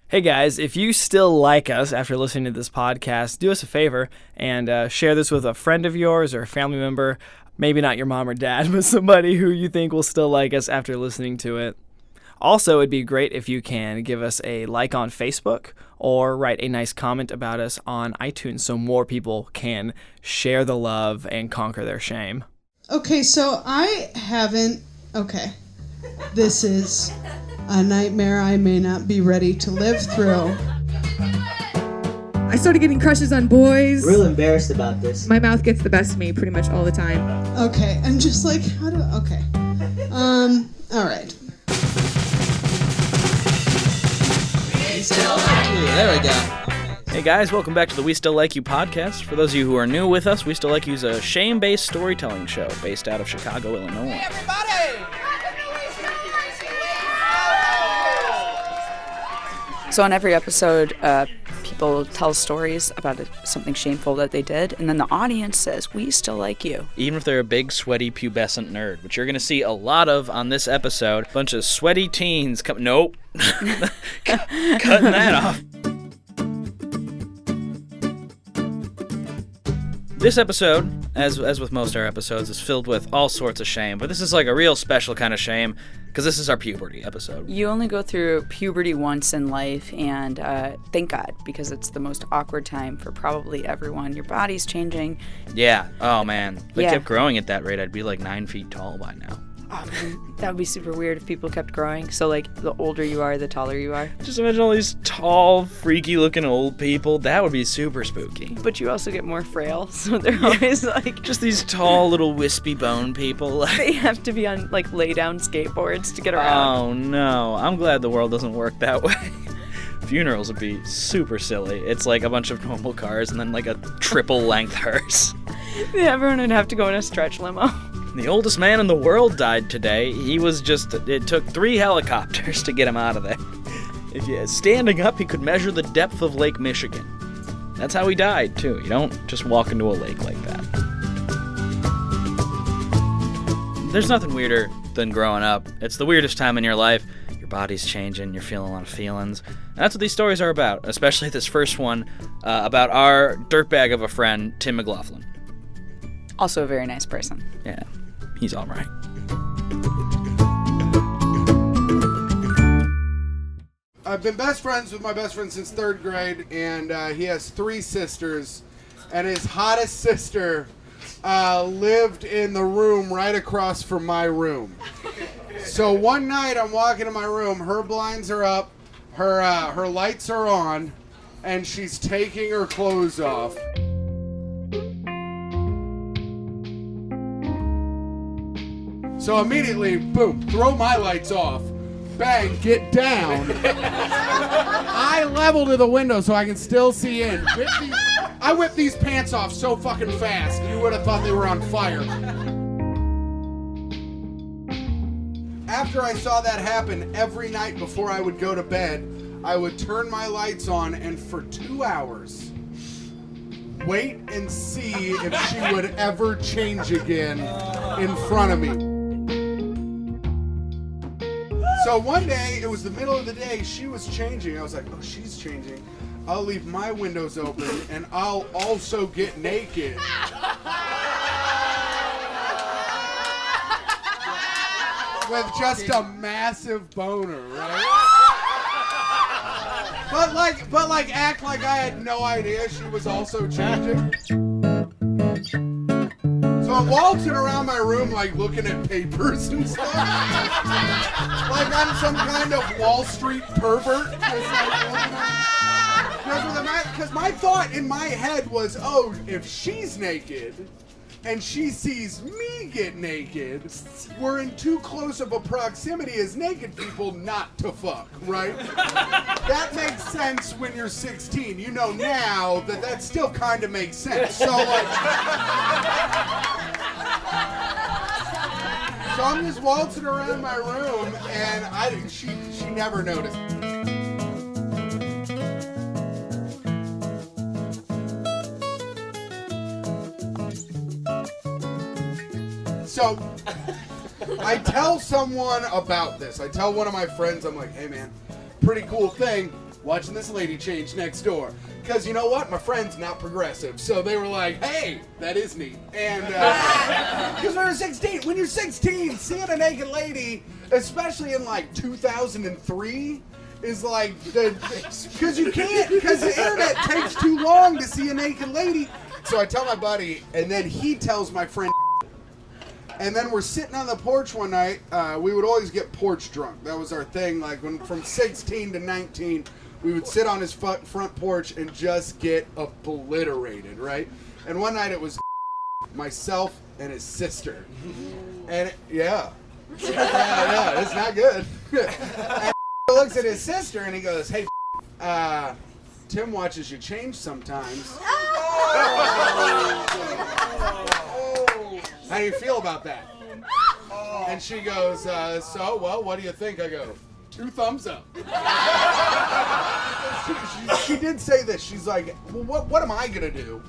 Hey guys, if you still like us after listening to this podcast, do us a favor and share this with a friend of yours or a family member. Maybe not your mom or dad, but somebody who you think will still like us after listening to it. Also, it'd be great if you can give us a like on Facebook or write a nice comment about us on iTunes so more people can share the love and conquer their shame. Okay, so this is a nightmare I may not be ready to live through. I started getting crushes on boys. Real embarrassed about this. My mouth gets the best of me pretty much all the time. Okay, I'm just like, all right. There we go. Hey guys, welcome back to the We Still Like You podcast. For those of you who are new with us, We Still Like You is a shame-based storytelling show based out of Chicago, Illinois. Hey, everybody! So on every episode, people tell stories about something shameful that they did, and then the audience says, "We still like you." Even if they're a big, sweaty, pubescent nerd, which you're going to see a lot of on this episode. A bunch of sweaty teens come... Nope. Cutting that off. This episode, as with most of our episodes, is filled with all sorts of shame, but this is like a real special kind of shame, because this is our puberty episode. You only go through puberty once in life, and thank God, because it's the most awkward time for probably everyone. Your body's changing. Yeah. Oh, man. If I kept growing at that rate, I'd be like 9 feet tall by now. Oh, man, that would be super weird if people kept growing. So, like, the older you are, the taller you are. Just imagine all these tall, freaky-looking old people. That would be super spooky. But you also get more frail, so they're always, like... Just these tall, little wispy bone people. They have to be on, like, lay-down skateboards to get around. Oh, no. I'm glad the world doesn't work that way. Funerals would be super silly. It's like a bunch of normal cars and then, like, a triple-length hearse. Yeah, everyone would have to go in a stretch limo. The oldest man in the world died today. It took 3 helicopters to get him out of there. Standing up, he could measure the depth of Lake Michigan. That's how he died, too. You don't just walk into a lake like that. There's nothing weirder than growing up. It's the weirdest time in your life. Your body's changing, you're feeling a lot of feelings. And that's what these stories are about, especially this first one about our dirtbag of a friend, Tim McLaughlin. Also a very nice person. Yeah. He's all right. I've been best friends with my best friend since 3rd grade, and he has 3 sisters, and his hottest sister lived in the room right across from my room. So one night I'm walking in my room, her blinds are up, her lights are on, and she's taking her clothes off. So immediately, boom, throw my lights off, bang, get down. I level to the window so I can still see in. I whipped these pants off so fucking fast, you would have thought they were on fire. After I saw that happen, every night before I would go to bed, I would turn my lights on and for 2 hours, wait and see if she would ever change again in front of me. So one day, it was the middle of the day, she was changing. I was like, oh, she's changing. I'll leave my windows open and I'll also get naked. With just a massive boner, right? But like act like I had no idea she was also changing. So I'm waltzing around my room, like, looking at papers and stuff. Like I'm some kind of Wall Street pervert. Because my thought in my head was, oh, if she's naked and she sees me get naked, we're in too close of a proximity as naked people not to fuck, right? That makes sense when you're 16. You know now that still kind of makes sense. So like... So I'm just waltzing around my room, and she never noticed. So I tell someone about this. I tell one of my friends, I'm like, hey man, pretty cool thing watching this lady change next door. Because you know what? My friend's not progressive. So they were like, hey, that is neat. And because we were 16. When you're 16, seeing a naked lady, especially in like 2003, is like, because you can't, because the internet takes too long to see a naked lady. So I tell my buddy, and then he tells my friend. And then we're sitting on the porch one night. We would always get porch drunk. That was our thing. Like when from 16 to 19, we would sit on his front porch and just get obliterated, right? And one night it was myself and his sister. And yeah, it's not good. And he looks at his sister and he goes, hey, Tim watches you change sometimes. How do you feel about that? And she goes, so, well, what do you think? I go, 2 thumbs up. She did say this. She's like, well, what am I going to do?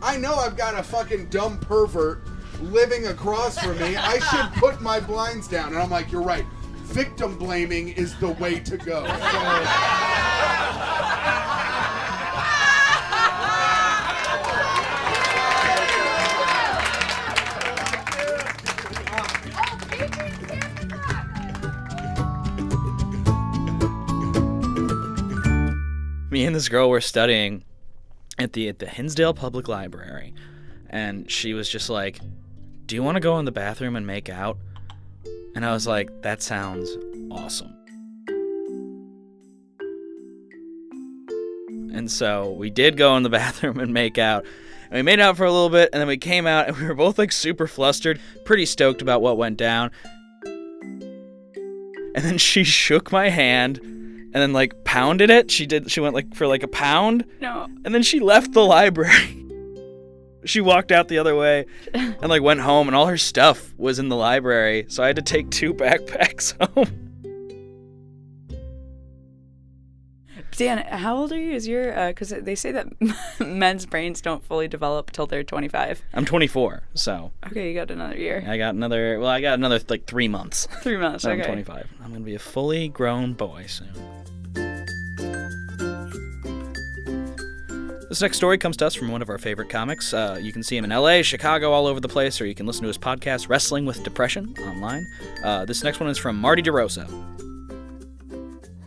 I know I've got a fucking dumb pervert living across from me. I should put my blinds down. And I'm like, you're right. Victim blaming is the way to go. Me and this girl were studying at the Hinsdale Public Library, and she was just like, do you want to go in the bathroom and make out? And I was like, that sounds awesome. And so we did go in the bathroom and make out, and we made out for a little bit, and then we came out, and we were both like super flustered, pretty stoked about what went down. And then she shook my hand and then like pounded it. She went like for like a pound. No. And then she left the library. She walked out the other way and like went home, and all her stuff was in the library. So I had to take 2 backpacks home. Dan, how old are you? Is your because they say that men's brains don't fully develop till they're 25. I'm 24, so. Okay, you got another year. I got another like 3 months. 3 months, So okay. I'm 25. I'm going to be a fully grown boy soon. This next story comes to us from one of our favorite comics. You can see him in LA, Chicago, all over the place, or you can listen to his podcast, Wrestling with Depression, online. This next one is from Marty DeRosa.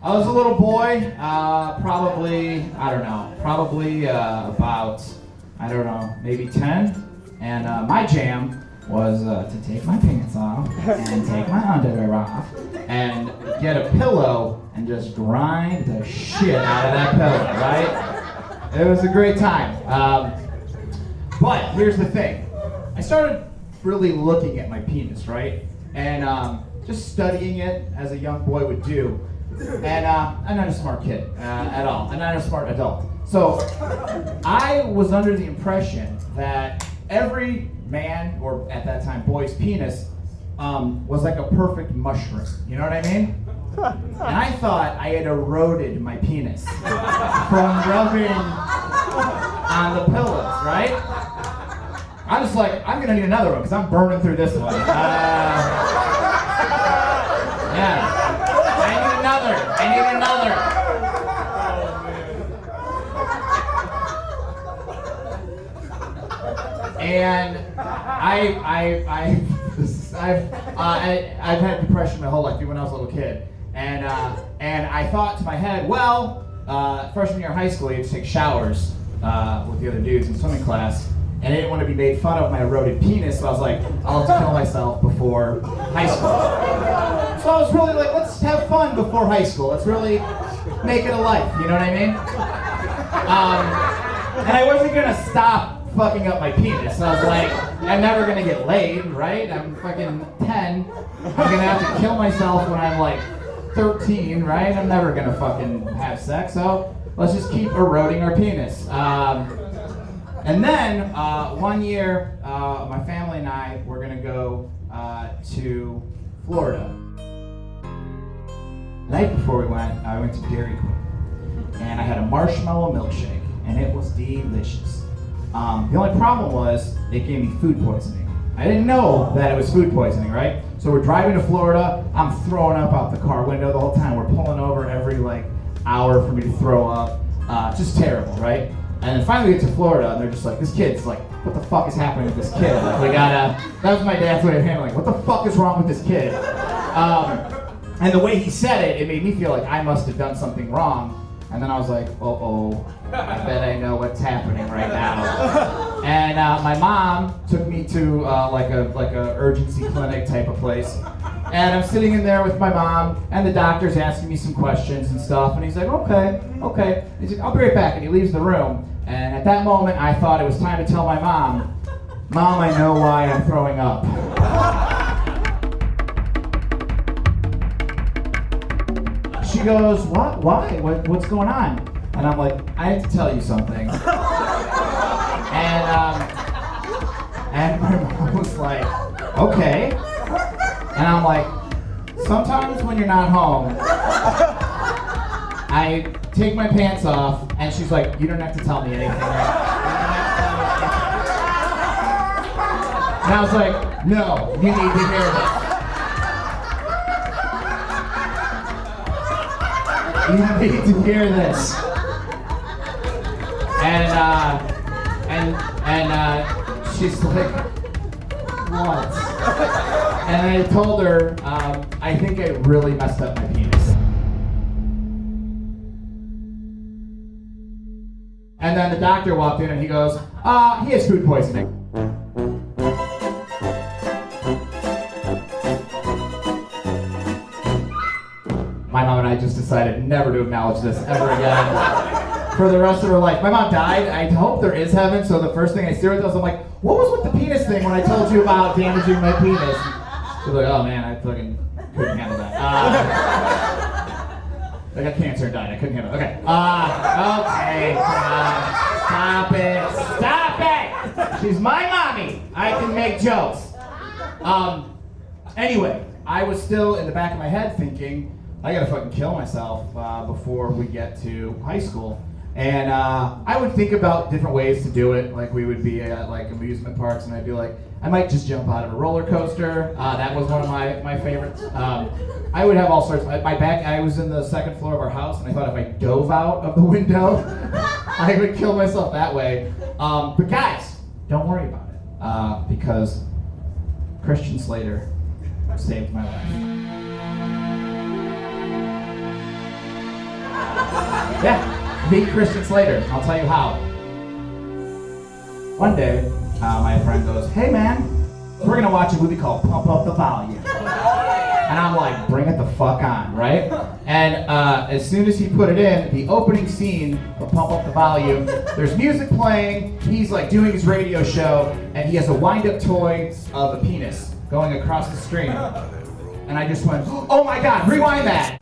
I was a little boy, probably about, maybe 10. And my jam was to take my pants off and take my underwear off and get a pillow and just grind the shit out of that pillow, right? It was a great time. But here's the thing. I started really looking at my penis, right? And just studying it as a young boy would do. And I'm not a smart kid at all. I'm not a smart adult. So I was under the impression that every man, or at that time boy's penis, was like a perfect mushroom. You know what I mean? And I thought I had eroded my penis from rubbing on the pillows, right? I was like, I'm gonna need another one because I'm burning through this one. Yeah. I need another. And I've had depression my whole life, even when I was a little kid. And I thought to my head, well, freshman year of high school, you had to take showers with the other dudes in swimming class. And I didn't want to be made fun of my eroded penis, so I was like, I'll have to kill myself before high school. So I was really like, let's have fun before high school. Let's really make it a life, you know what I mean? And I wasn't gonna stop fucking up my penis. So I was like, I'm never gonna get laid, right? I'm fucking 10. I'm gonna have to kill myself when I'm like 13, right? I'm never gonna fucking have sex, so let's just keep eroding our penis. And then one year, my family and I were gonna go to Florida. The night before we went, I went to Dairy Queen, and I had a marshmallow milkshake, and it was delicious. The only problem was they gave me food poisoning. I didn't know that it was food poisoning, right? So we're driving to Florida. I'm throwing up out the car window the whole time. We're pulling over every like hour for me to throw up. Just terrible, right? And then finally we get to Florida, and they're just like, this kid's like, what the fuck is happening with this kid? Like, we gotta, that was my dad's way of handling, what the fuck is wrong with this kid? And the way he said it, it made me feel like I must have done something wrong. And then I was like, I bet I know what's happening right now. And my mom took me to like a urgency clinic type of place. And I'm sitting in there with my mom, and the doctor's asking me some questions and stuff. And he's like, okay. He's like, I'll be right back. And he leaves the room. And at that moment, I thought it was time to tell my mom, I know why I'm throwing up. She goes, what? Why? What's going on? And I'm like, I have to tell you something. And my mom was like, okay. And I'm like, sometimes when you're not home, I take my pants off, and she's like, you don't have to tell me anything, right? And I was like, no, you need to hear this. You need to hear this. And she's like, what? And I told her, I think I really messed up my penis. And then the doctor walked in and he goes, he has food poisoning. My mom and I just decided never to acknowledge this ever again for the rest of her life. My mom died. I hope there is heaven, so the first thing I see her with was, I'm like, what was with the penis thing when I told you about damaging my penis? She's like, oh man, I fucking couldn't handle that. I got cancer and died. I couldn't handle it. Okay. Okay. Stop it! She's my mommy. I can make jokes. Anyway, I was still in the back of my head thinking, I gotta fucking kill myself before we get to high school. And I would think about different ways to do it. Like we would be at like amusement parks, and I'd be like, I might just jump out of a roller coaster. That was one of my favorites. I would have all sorts. I was in the second floor of our house, and I thought if I dove out of the window, I would kill myself that way. But guys, don't worry about it, because Christian Slater saved my life. Yeah, meet Christian Slater. I'll tell you how. One day, my friend goes, hey man, we're gonna watch a movie called Pump Up the Volume. And I'm like, bring it the fuck on, right? And as soon as he put it in, the opening scene of Pump Up the Volume, there's music playing, he's like doing his radio show, and he has a wind-up toy of a penis going across the screen. And I just went, oh my god, rewind that!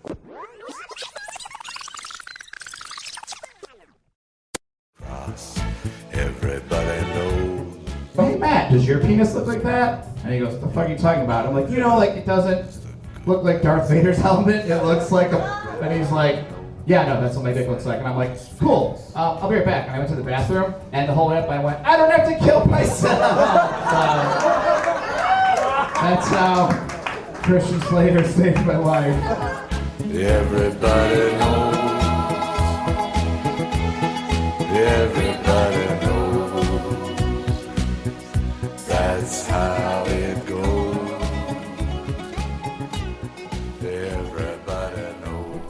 Everybody knows. Hey Matt, does your penis look like that? And he goes, what the fuck are you talking about? I'm like, like it doesn't look like Darth Vader's helmet. It looks like a... And he's like, yeah, no, that's what my dick looks like. And I'm like, cool, I'll be right back. And I went to the bathroom, and the whole way up I went, I don't have to kill myself. That's how Christian Slater saved my life. Everybody knows. Everybody knows. That's how it goes. Everybody knows.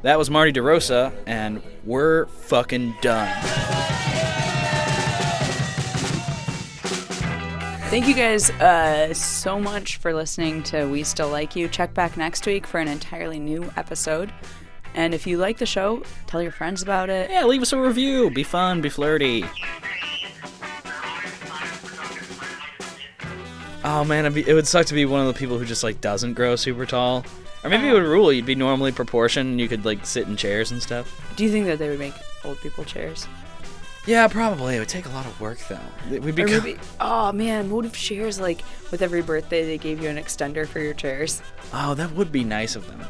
That was Marty DeRosa, and we're fucking done. Thank you guys so much for listening to We Still Like You. Check back next week for an entirely new episode. And if you like the show, tell your friends about it. Yeah, leave us a review. Be fun, be flirty. Oh man, it would suck to be one of the people who just like doesn't grow super tall. Or maybe it would rule. You'd be normally proportioned and you could like sit in chairs and stuff. Do you think that they would make old people chairs? Yeah, probably. It would take a lot of work though. We'd be or maybe, oh man, what if chairs, like with every birthday they gave you an extender for your chairs? Oh, that would be nice of them.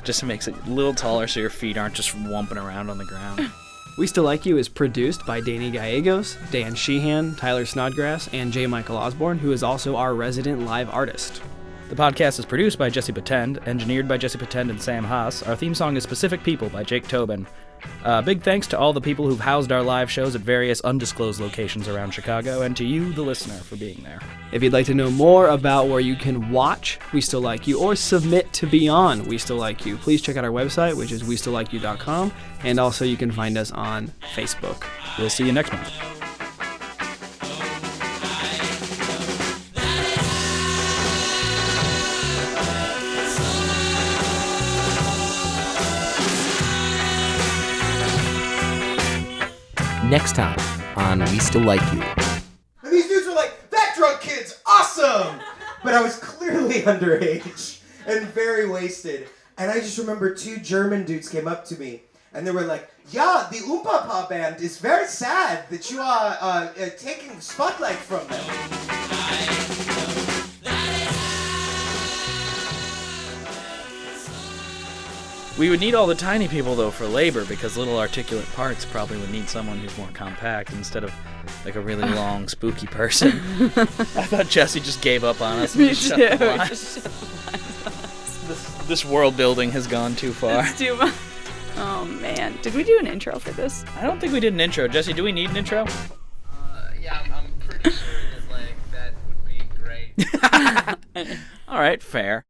Just to make it a little taller so your feet aren't just wumping around on the ground. We Still Like You is produced by Danny Gallegos, Dan Sheehan, Tyler Snodgrass, and J. Michael Osborne, who is also our resident live artist. The podcast is produced by Jesse Patend, engineered by Jesse Patend and Sam Haas. Our theme song is Specific People by Jake Tobin. Big thanks to all the people who've housed our live shows at various undisclosed locations around Chicago, and to you, the listener, for being there. If you'd like to know more about where you can watch We Still Like You or submit to be on We Still Like You, please check out our website, which is westilllikeyou.com, and also you can find us on Facebook. We'll see you next month. Next time on We Still Like You. And these dudes were like, that drunk kid's awesome! But I was clearly underage and very wasted. And I just remember 2 German dudes came up to me and they were like, yeah, the Oompa Pa band is very sad that you are taking spotlight from them. We would need all the tiny people, though, for labor, because little articulate parts probably would need someone who's more compact instead of, like, a really long, spooky person. I thought Jesse just gave up on us. Me Shut too. the line. This world building has gone too far. It's too much. Oh, man. Did we do an intro for this? I don't think we did an intro. Jesse, do we need an intro? Yeah, I'm pretty sure that, that would be great. All right, fair.